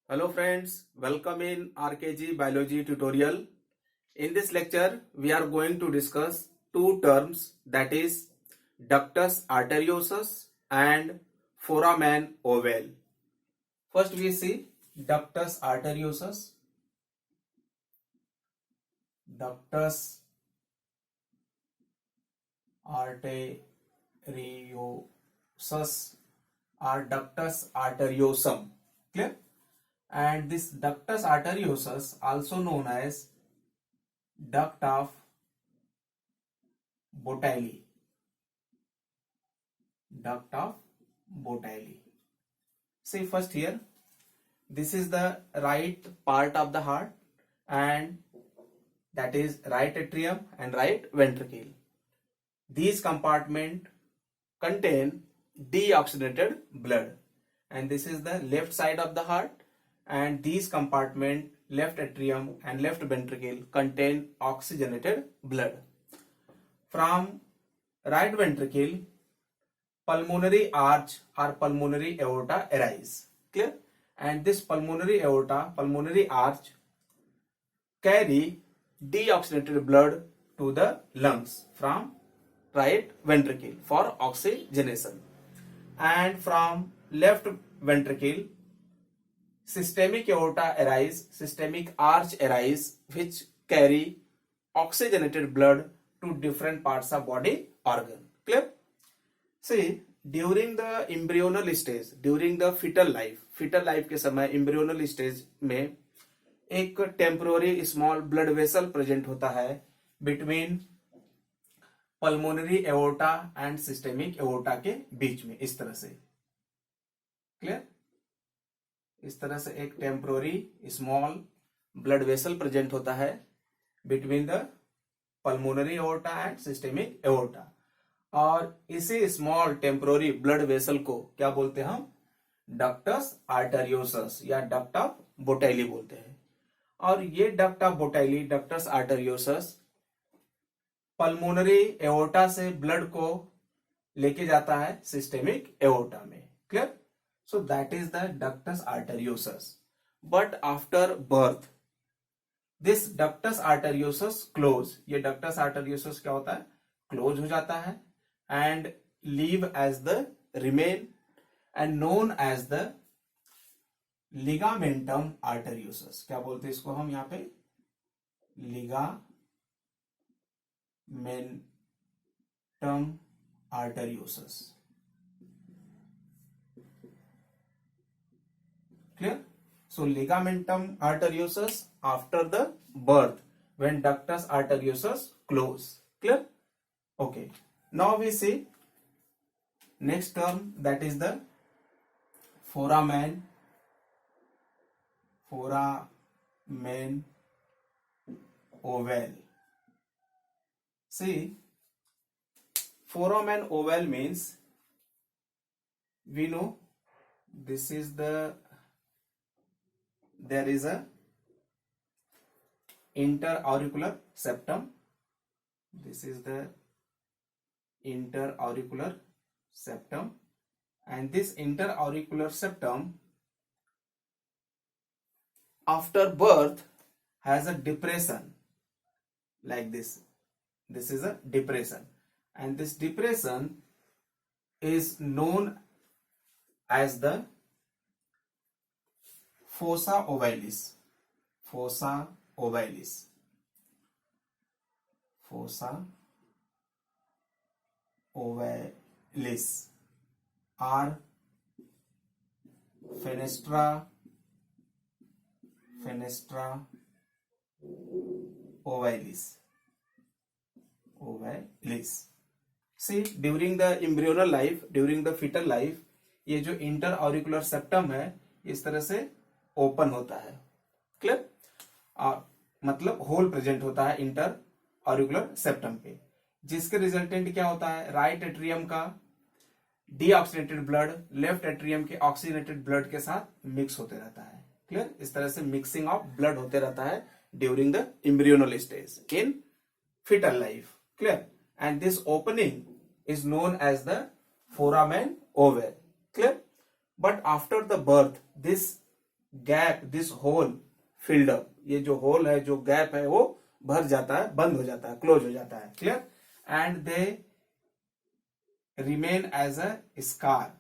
Hello friends, welcome in RKG Biology tutorial. In this lecture, we are going to discuss two terms, that is ductus arteriosus and foramen ovale. First we see ductus arteriosus. Ductus arteriosus or ductus arteriosum. Clear? And this ductus arteriosus, also known as duct of Botticelli. Duct of Botticelli. See first here, this is the right part of the heart, and that is right atrium and right ventricle. These compartments contain deoxygenated blood, and this is the left side of the heart, and these compartment, left atrium and left ventricle, contain oxygenated blood. From right ventricle, pulmonary arch or pulmonary aorta arise. Clear? And this pulmonary aorta, pulmonary arch, carry deoxygenated blood to the lungs from right ventricle for oxygenation. And from left ventricle, systemic aorta arise, systemic arch arise, which carry oxygenated blood to different parts of body organ. Clear? See, during the embryonal stage, during the fetal life के समय embryonal stage में एक temporary small blood vessel present होता है between pulmonary aorta and systemic aorta के बीच में, इस तरह से. क्लियर? इस तरह से एक temporary small blood vessel present होता है between the pulmonary aorta and systemic aorta, और इसी स्मॉल टेम्पोररी ब्लड वेसल को क्या बोलते हैं हम? डक्टस आर्टेरियोसस या डक्ट ऑफ बोटाइली बोलते हैं. और ये duct of Botalli, ductus arteriosus, pulmonary aorta से ब्लड को लेके जाता है सिस्टेमिक एओर्टा में. Clear? So that is the ductus arteriosus. But after birth this ductus arteriosus close. ये डक्टस आर्टेरियोसस क्या होता है? क्लोज हो जाता है and leave as the remain and known as the ligamentum arteriosus. क्या बोलते हैं इसको हम यहाँ पे? ligamentum arteriosus. Clear? So ligamentum arteriosus after the birth when ductus arteriosus close. Clear? Okay. Now we see next term, that is the foramen ovale. See, foramen ovale means, we know this is there is a interauricular septum. This is the interauricular septum, and this interauricular septum after birth has a depression like this. This is a depression, and this depression is known as the fossa ovalis. Fossa ovalis. Fossa ovalis or fenestra ovalis. See, during the embryonal life, during the fetal life, ये जो inter auricular septum है इस तरह से open होता है. Clear? मतलब whole present होता है इंटर ऑरिकुलर सेप्टम पे, जिसके रिजल्टेंट क्या होता है? राइट एट्रियम का डीऑक्सीनेटेड ब्लड लेफ्ट एट्रियम के ऑक्सीनेटेड ब्लड के साथ मिक्स होते रहता है. क्लियर? इस तरह से मिक्सिंग ऑफ ब्लड होते रहता है during the embryonal stage in fetal life. Clear? And this opening is known as the foramen ovale. Clear? But after the birth, this gap, this hole filled up, ये जो whole है, जो gap है, वो भर जाता है, बंद हो जाता है, क्लोज हो जाता है. Clear? And they remain as a scar,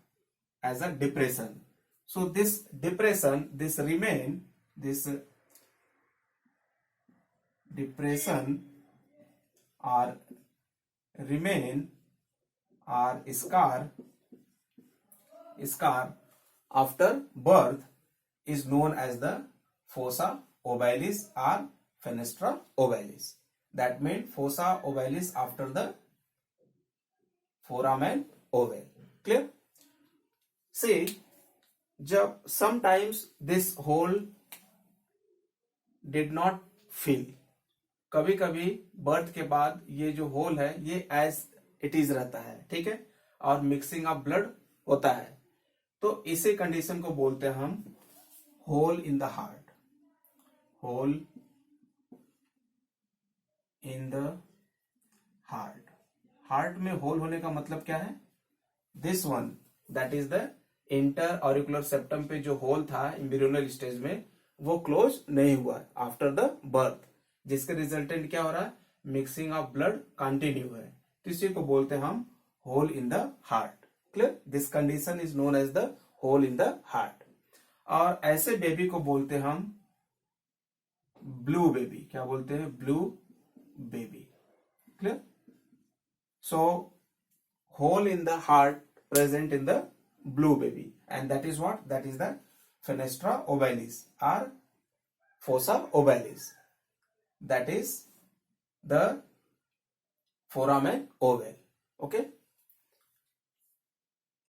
as a depression. So this depression, this depression or remain or scar after birth is known as the fossa ovalis or fenestra ovalis. That means fossa ovalis after the foramen oval. Clear? See, जब sometimes this hole did not fill, कभी कभी birth के बाद ये जो whole है ये as it is रहता है, ठीक है, और मिक्सिंग ऑफ ब्लड होता है, तो इसी कंडीशन को बोलते हैं हम hole in the heart. Hole in the heart. Heart में होल होने का मतलब क्या है? This one, that is the inter auricular septum पे जो होल था एम्ब्रियोनल स्टेज में, वो क्लोज नहीं हुआ आफ्टर द बर्थ, जिसके रिजल्टेंट क्या हो रहा है? मिक्सिंग ऑफ ब्लड कंटिन्यू है, तो इसी को बोलते हैं हम hole in the heart. Clear? This condition is known as the hole in the heart. और ऐसे बेबी को बोलते हैं हम ब्लू बेबी. क्या बोलते हैं? Blue baby. Clear? So, hole in the heart present in the blue baby, and that is what? That is the fenestra ovalis or fossa ovalis. That is the foramen oval. Okay.